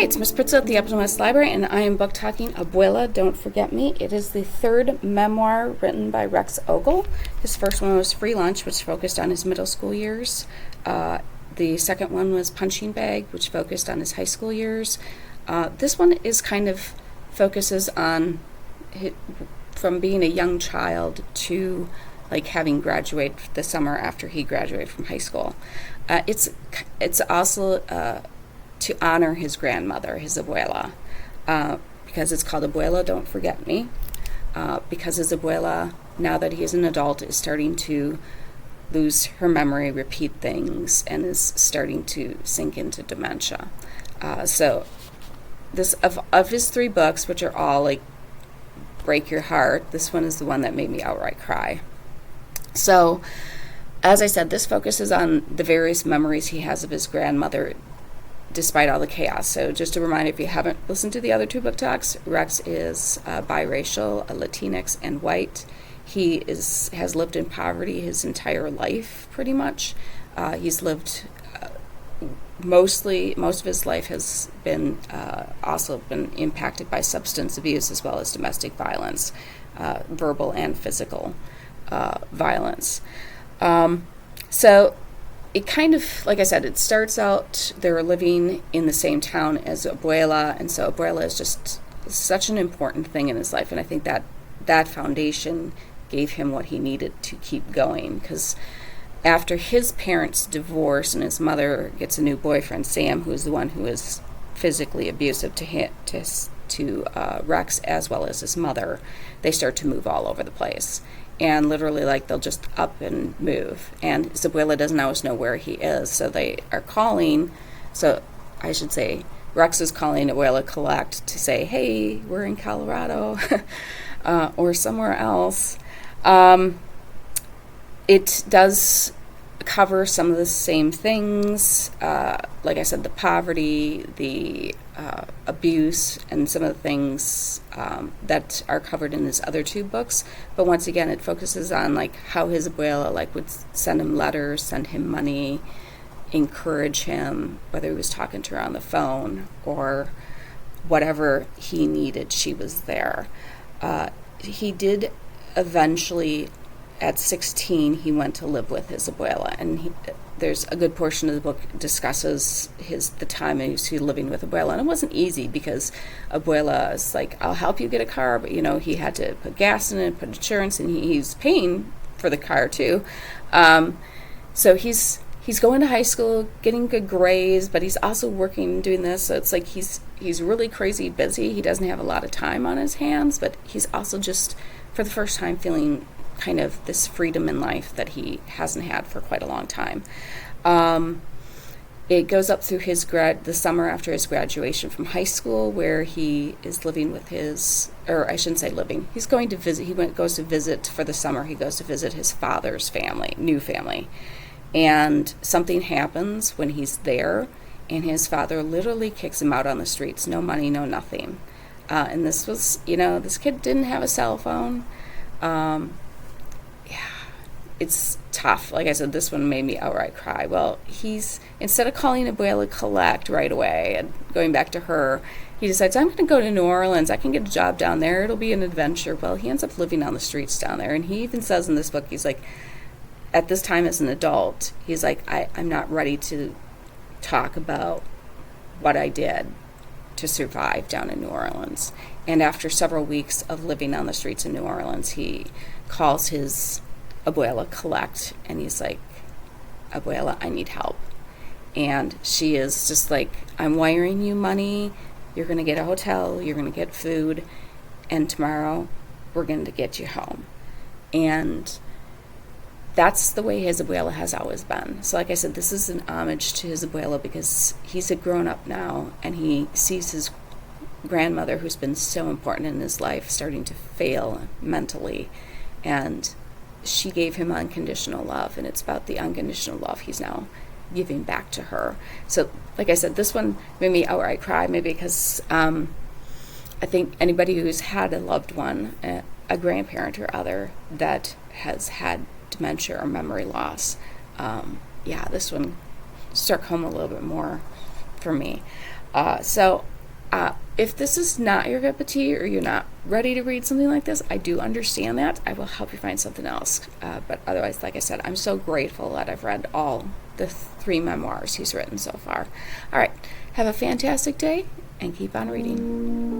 Hi, it's Miss Pritzel at the Upton West Library, and I am book talking Abuela, Don't Forget Me. It is the third memoir written by Rex Ogle. His first one was Free Lunch, which focused on his middle school years. The second one was Punching Bag, which focused on his high school years. This one is kind of focuses on from being a young child to like having graduated the summer after he graduated from high school. It's also to honor his grandmother, his Abuela, because it's called Abuela, Don't Forget Me, because his Abuela, now that he is an adult, is starting to lose her memory, repeat things, and is starting to sink into dementia. So this of his three books, which are all like break your heart, this one is the one that made me outright cry. So, as I said, this focuses on the various memories he has of his grandmother despite all the chaos. So just a reminder, if you haven't listened to the other two book talks, Rex is biracial, a Latinx, and white. He has lived in poverty his entire life, pretty much. He's lived most of his life has been also been impacted by substance abuse as well as domestic violence, verbal and physical violence. So it kind of, like I said, it starts out they're living in the same town as Abuela, and so Abuela is just such an important thing in his life, and I think that foundation gave him what he needed to keep going, because after his parents divorce and his mother gets a new boyfriend, Sam, who is the one who is physically abusive to Rex as well as his mother, they start to move all over the place. And literally, like, they'll just up and move. And his Abuela doesn't always know where he is, so they are calling. So I should say, Rex is calling Abuela Collect to say, hey, we're in Colorado or somewhere else. It does cover some of the same things. Like I said, the poverty, the abuse, and some of the things that are covered in his other two books. But once again, it focuses on like how his Abuela would send him letters, send him money, encourage him, whether he was talking to her on the phone or whatever he needed, she was there. He did eventually, at 16, he went to live with his Abuela, and there's a good portion of the book discusses the time he was living with Abuela, and it wasn't easy because Abuela is like, I'll help you get a car, but he had to put gas in it, put insurance, and he's paying for the car too. So he's going to high school, getting good grades, but he's also working, doing this. So it's like he's really crazy busy. He doesn't have a lot of time on his hands, but he's also just, for the first time, feeling kind of this freedom in life that he hasn't had for quite a long time. It goes up through the summer after his graduation from high school, where he is living with I shouldn't say living. He's going to visit. Goes to visit for the summer. He goes to visit his father's family, new family, and something happens when he's there, and his father literally kicks him out on the streets. No money, no nothing. And this was, this kid didn't have a cell phone. It's tough. Like I said, this one made me outright cry. Well, instead of calling Abuela Collect right away and going back to her, he decides, I'm going to go to New Orleans. I can get a job down there. It'll be an adventure. Well, he ends up living on the streets down there. And he even says in this book, he's like, at this time as an adult, he's like, I'm not ready to talk about what I did to survive down in New Orleans. And after several weeks of living on the streets in New Orleans, he calls his Abuela Collect, and he's like, Abuela, I need help. And she is just like, I'm wiring you money, you're going to get a hotel, you're going to get food, and tomorrow we're going to get you home. And that's the way his Abuela has always been. So like I said, this is an homage to his Abuela because he's a grown-up now, and he sees his grandmother, who's been so important in his life, starting to fail mentally, and she gave him unconditional love, and it's about the unconditional love he's now giving back to her. So, like I said, this one made me outright cry, maybe because I think anybody who's had a loved one, a grandparent or other, that has had dementia or memory loss, this one struck home a little bit more for me. So If this is not your cup of tea or you're not ready to read something like this, I do understand that. I will help you find something else. But otherwise, like I said, I'm so grateful that I've read all the 3 memoirs he's written so far. All right. Have a fantastic day and keep on reading.